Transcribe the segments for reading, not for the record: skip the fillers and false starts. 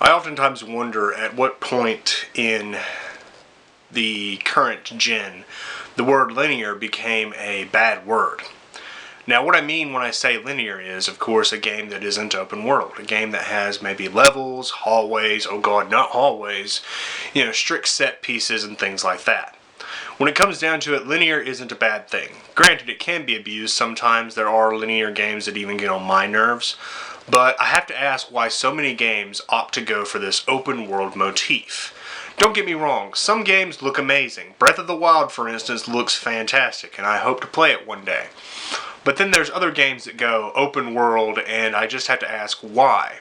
I oftentimes wonder at what point in the current gen the word linear became a bad word. Now, what I mean when I say linear is, of course, a game that isn't open world. A game that has maybe levels, hallways, oh god, not hallways, strict set pieces and things like that. When it comes down to it, linear isn't a bad thing. Granted, it can be abused. Sometimes there are linear games that even get on my nerves. But I have to ask why so many games opt to go for this open world motif. Don't get me wrong, some games look amazing. Breath of the Wild, for instance, looks fantastic, and I hope to play it one day. But then there's other games that go open world, and I just have to ask why.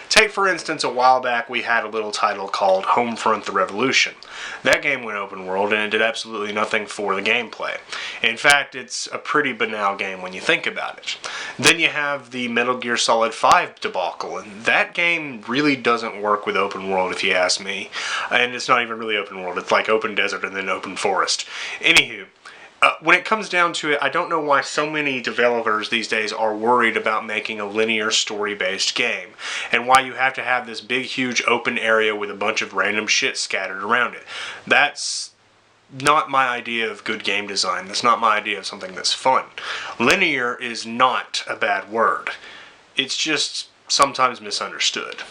Take, for instance, a while back we had a little title called Homefront: The Revolution. That game went open world, and it did absolutely nothing for the gameplay. In fact, it's a pretty banal game when you think about it. Then you have the Metal Gear Solid 5 debacle, and that game really doesn't work with open world if you ask me. And it's not even really open world, it's like open desert and then open forest. Anywho, when it comes down to it, I don't know why so many developers these days are worried about making a linear story-based game, and why you have to have this big, huge open area with a bunch of random shit scattered around it. That's not my idea of good game design. That's not my idea of something that's fun. Linear is not a bad word. It's just sometimes misunderstood.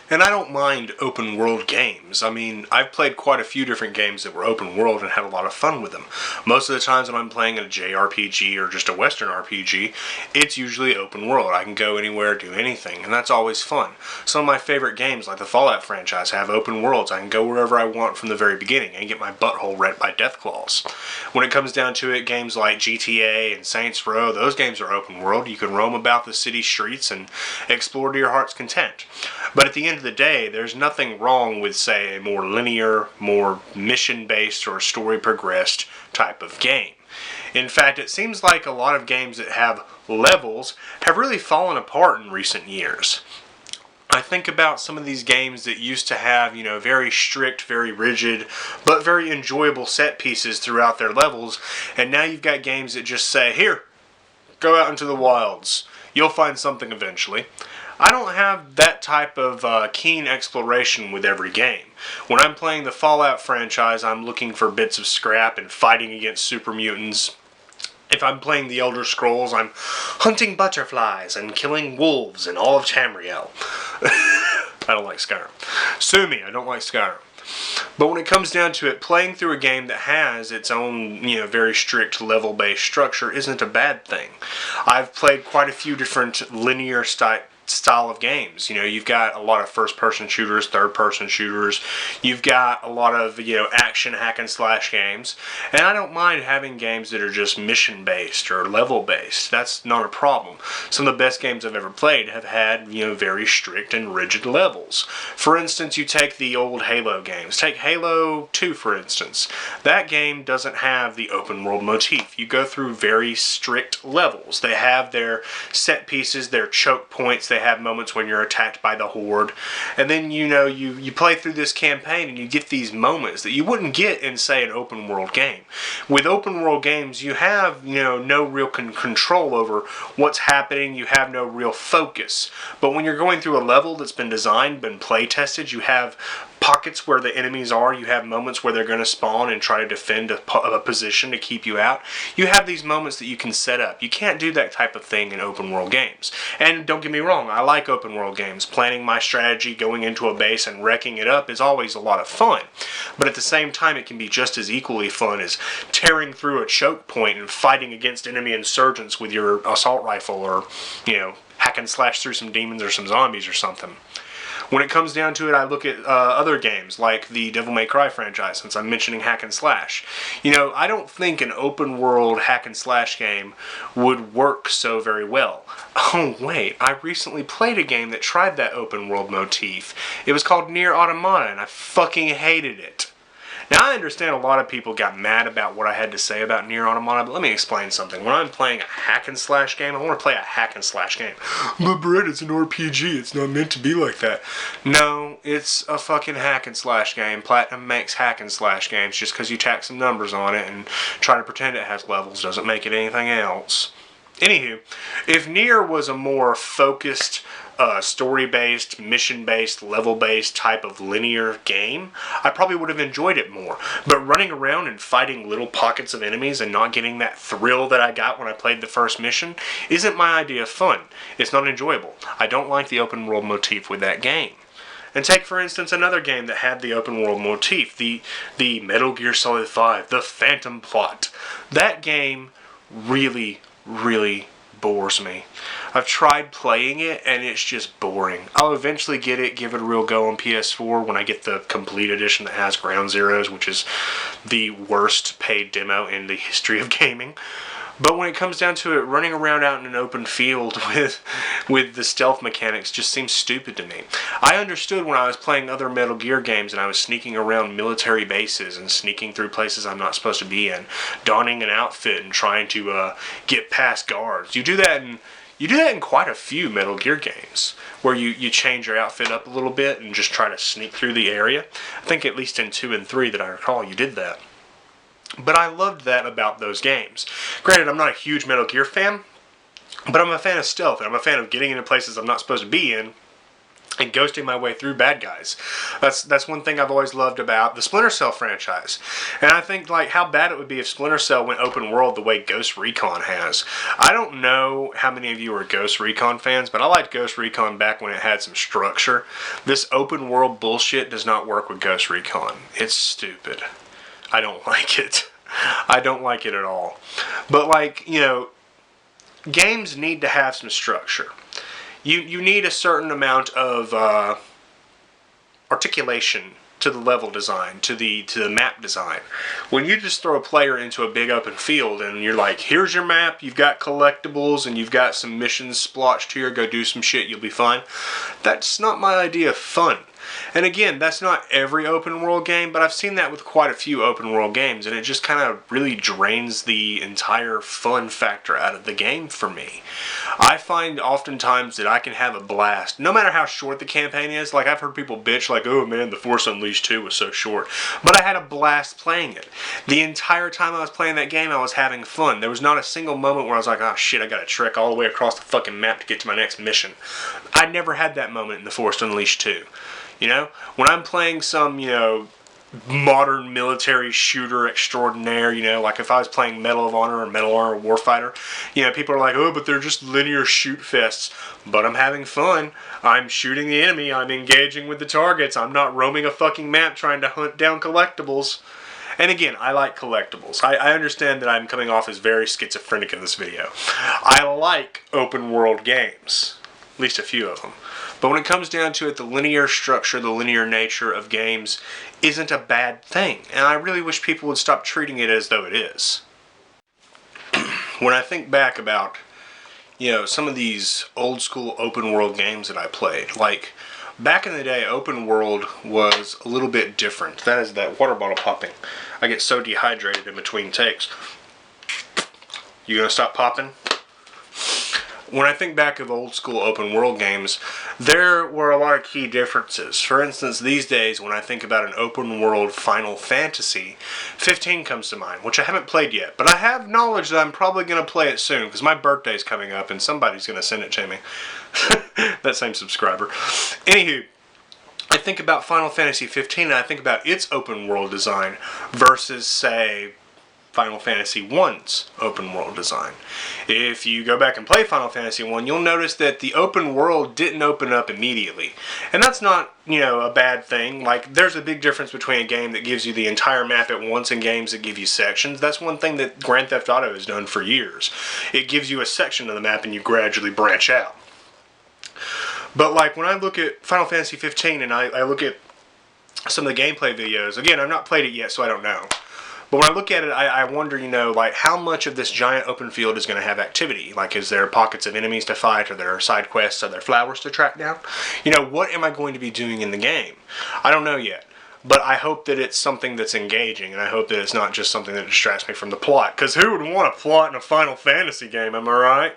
And I don't mind open world games. I mean, I've played quite a few different games that were open world and had a lot of fun with them. Most of the times when I'm playing a JRPG or just a Western RPG, it's usually open world. I can go anywhere, do anything, and that's always fun. Some of my favorite games, like the Fallout franchise, have open worlds. I can go wherever I want from the very beginning and get my butthole rent by deathclaws. When it comes down to it, games like GTA and Saints Row, those games are open world. You can roam about the city streets and explore to your heart's content. But at the end of the day, there's nothing wrong with, say, a more linear, more mission-based or story-progressed type of game. In fact, it seems like a lot of games that have levels have really fallen apart in recent years. I think about some of these games that used to have, very strict, very rigid, but very enjoyable set pieces throughout their levels, and now you've got games that just say, here, go out into the wilds. You'll find something eventually. I don't have that type of keen exploration with every game. When I'm playing the Fallout franchise, I'm looking for bits of scrap and fighting against super mutants. If I'm playing the Elder Scrolls, I'm hunting butterflies and killing wolves in all of Tamriel. I don't like Skyrim. Sue me, I don't like Skyrim. But when it comes down to it, playing through a game that has its own, very strict level-based structure isn't a bad thing. I've played quite a few different linear style of games. You've got a lot of first-person shooters, third-person shooters. You've got a lot of, action hack-and-slash games. And I don't mind having games that are just mission-based or level-based. That's not a problem. Some of the best games I've ever played have had, very strict and rigid levels. For instance, you take the old Halo games. Take Halo 2, for instance. That game doesn't have the open-world motif. You go through very strict levels. They have their set pieces, their choke points. They have moments when you're attacked by the Horde, and then you play through this campaign and you get these moments that you wouldn't get in, say, an open world game. With open world games, you have no real control over what's happening. You have no real focus. But when you're going through a level that's been designed, been play tested, you have pockets where the enemies are. You have moments where they're going to spawn and try to defend a position to keep you out. You have these moments that you can set up. You can't do that type of thing in open world games. And don't get me wrong, I like open world games. Planning my strategy, going into a base and wrecking it up is always a lot of fun. But at the same time, it can be just as equally fun as tearing through a choke point and fighting against enemy insurgents with your assault rifle, or, hack and slash through some demons or some zombies or something. When it comes down to it, I look at other games like the Devil May Cry franchise, since I'm mentioning hack and slash. I don't think an open world hack and slash game would work so very well. Oh wait, I recently played a game that tried that open world motif. It was called Nier Automata, and I fucking hated it. Now, I understand a lot of people got mad about what I had to say about Nier Automata, but let me explain something. When I'm playing a hack-and-slash game, I want to play a hack-and-slash game. But Brett, it's an RPG. It's not meant to be like that. No, it's a fucking hack-and-slash game. Platinum makes hack-and-slash games. Just because you tack some numbers on it and try to pretend it has levels doesn't make it anything else. Anywho, if Nier was a more focused, story-based, mission-based, level-based type of linear game, I probably would have enjoyed it more. But running around and fighting little pockets of enemies and not getting that thrill that I got when I played the first mission isn't my idea of fun. It's not enjoyable. I don't like the open world motif with that game. And take, for instance, another game that had the open world motif, the Metal Gear Solid 5, the Phantom Plot. That game really, really bores me. I've tried playing it and it's just boring. I'll eventually get it, give it a real go on PS4 when I get the complete edition that has Ground Zeroes, which is the worst paid demo in the history of gaming. But when it comes down to it, running around out in an open field with the stealth mechanics just seems stupid to me. I understood when I was playing other Metal Gear games and I was sneaking around military bases and sneaking through places I'm not supposed to be in, donning an outfit and trying to get past guards. You do that in quite a few Metal Gear games, where you change your outfit up a little bit and just try to sneak through the area. I think at least in 2 and 3 that I recall you did that. But I loved that about those games. Granted, I'm not a huge Metal Gear fan, but I'm a fan of stealth, and I'm a fan of getting into places I'm not supposed to be in and ghosting my way through bad guys. That's one thing I've always loved about the Splinter Cell franchise. And I think like how bad it would be if Splinter Cell went open world the way Ghost Recon has. I don't know how many of you are Ghost Recon fans, but I liked Ghost Recon back when it had some structure. This open world bullshit does not work with Ghost Recon. It's stupid. I don't like it. I don't like it at all. But like, you know, games need to have some structure. You need a certain amount of articulation to the level design, to the map design. When you just throw a player into a big open field and you're like, here's your map, you've got collectibles and you've got some missions splotched here, go do some shit, you'll be fine. That's not my idea of fun. And again, that's not every open world game, but I've seen that with quite a few open world games, and it just kind of really drains the entire fun factor out of the game for me. I find oftentimes that I can have a blast, no matter how short the campaign is. Like, I've heard people bitch like, oh man, The Force Unleashed 2 was so short. But I had a blast playing it. The entire time I was playing that game, I was having fun. There was not a single moment where I was like, oh shit, I gotta trek all the way across the fucking map to get to my next mission. I never had that moment in The Force Unleashed 2. You know, when I'm playing some, you know, modern military shooter extraordinaire, you know, like if I was playing Medal of Honor or Medal of Honor Warfighter, you know, people are like, oh, but they're just linear shoot fests. But I'm having fun. I'm shooting the enemy. I'm engaging with the targets. I'm not roaming a fucking map trying to hunt down collectibles. And again, I like collectibles. I understand that I'm coming off as very schizophrenic in this video. I like open world games. At least a few of them. But when it comes down to it, the linear structure, the linear nature of games isn't a bad thing. And I really wish people would stop treating it as though it is. When I think back about, you know, some of these old school open world games that I played, like back in the day, open world was a little bit different. That is that water bottle popping. I get so dehydrated in between takes. You gonna stop popping? When I think back of old school open world games, there were a lot of key differences. For instance, these days when I think about an open world Final Fantasy, 15 comes to mind, which I haven't played yet, but I have knowledge that I'm probably going to play it soon, because my birthday's coming up and somebody's going to send it to me. That same subscriber. Anywho, I think about Final Fantasy 15 and I think about its open world design versus, say, Final Fantasy 1's open world design. If you go back and play Final Fantasy 1, you'll notice that the open world didn't open up immediately. And that's not, you know, a bad thing. Like, there's a big difference between a game that gives you the entire map at once and games that give you sections. That's one thing that Grand Theft Auto has done for years. It gives you a section of the map and you gradually branch out. But like, when I look at Final Fantasy 15 and I look at some of the gameplay videos, again, I've not played it yet, so I don't know. But when I look at it, I wonder, you know, like how much of this giant open field is going to have activity? Like, is there pockets of enemies to fight? Are there side quests? Are there flowers to track down? You know, what am I going to be doing in the game? I don't know yet. But I hope that it's something that's engaging, and I hope that it's not just something that distracts me from the plot. Because who would want a plot in a Final Fantasy game, am I right?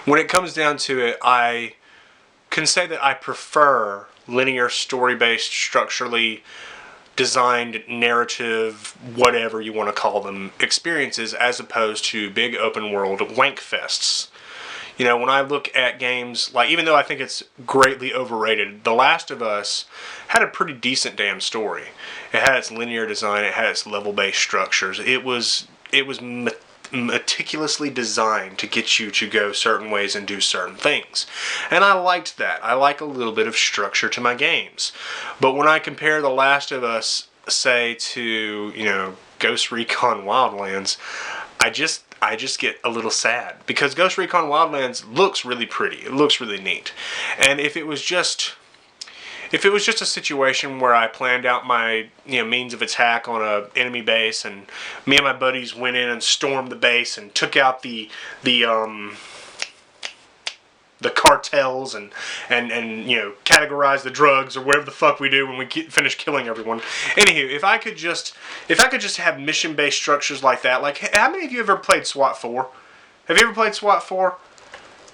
When it comes down to it, I can say that I prefer linear story-based, structurally designed narrative, whatever you want to call them, experiences as opposed to big open world wank fests. You know, when I look at games, like, even though I think it's greatly overrated, The Last of Us had a pretty decent damn story. It had its linear design, it had its level-based structures. It was meticulously designed to get you to go certain ways and do certain things. And I liked that. I like a little bit of structure to my games. But when I compare The Last of Us, say, to, you know, Ghost Recon Wildlands, I just get a little sad, because Ghost Recon Wildlands looks really pretty. It looks really neat. And if it was just a situation where I planned out my, you know, means of attack on a enemy base, and me and my buddies went in and stormed the base and took out the cartels and you know, categorize the drugs or whatever the fuck we do when we finish killing everyone. Anywho, if I could just have mission-based structures like that. Like, how many of you ever played SWAT 4? Have you ever played SWAT 4?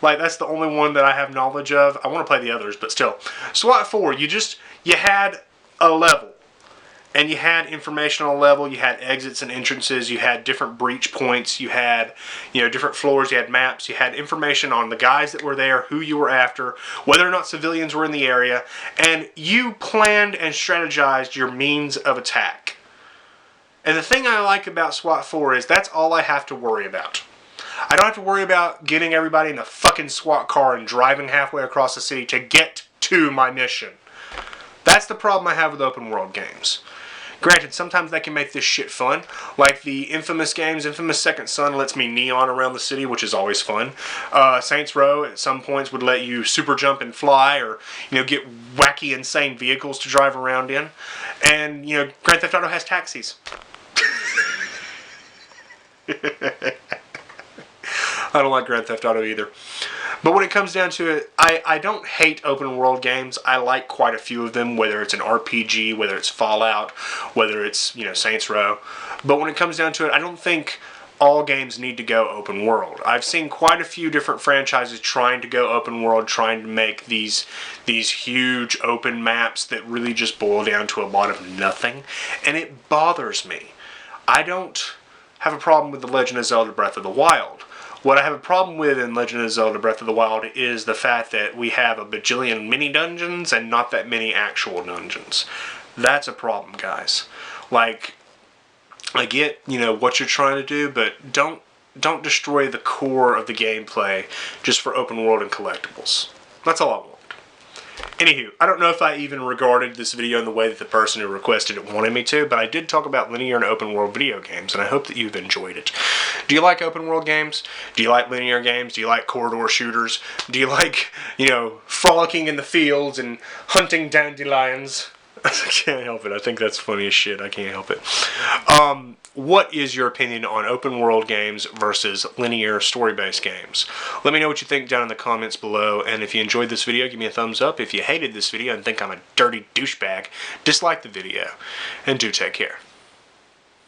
Like, that's the only one that I have knowledge of. I want to play the others, but still. SWAT 4, you had a level. And you had information on a level, you had exits and entrances, you had different breach points, you had, you know, different floors, you had maps, you had information on the guys that were there, who you were after, whether or not civilians were in the area, and you planned and strategized your means of attack. And the thing I like about SWAT 4 is that's all I have to worry about. I don't have to worry about getting everybody in a fucking SWAT car and driving halfway across the city to get to my mission. That's the problem I have with open world games. Granted, sometimes they can make this shit fun. Like the Infamous games, Infamous Second Son lets me neon around the city, which is always fun. Saints Row at some points would let you super jump and fly, or, you know, get wacky, insane vehicles to drive around in. And, you know, Grand Theft Auto has taxis. I don't like Grand Theft Auto either. But when it comes down to it, I don't hate open world games. I like quite a few of them, whether it's an RPG, whether it's Fallout, whether it's, you know, Saints Row. But when it comes down to it, I don't think all games need to go open world. I've seen quite a few different franchises trying to go open world, trying to make these huge open maps that really just boil down to a lot of nothing. And it bothers me. I don't have a problem with The Legend of Zelda Breath of the Wild. What I have a problem with in Legend of Zelda Breath of the Wild is the fact that we have a bajillion mini dungeons and not that many actual dungeons. That's a problem, guys. Like, I get, you know, what you're trying to do, but don't destroy the core of the gameplay just for open world and collectibles. That's all I want. Anywho, I don't know if I even regarded this video in the way that the person who requested it wanted me to, but I did talk about linear and open world video games, and I hope that you've enjoyed it. Do you like open world games? Do you like linear games? Do you like corridor shooters? Do you like, you know, frolicking in the fields and hunting dandelions? I can't help it. I think that's funny as shit. I can't help it. What is your opinion on open world games versus linear story-based games? Let me know what you think down in the comments below, and if you enjoyed this video, give me a thumbs up. If you hated this video and think I'm a dirty douchebag, dislike the video, and do take care.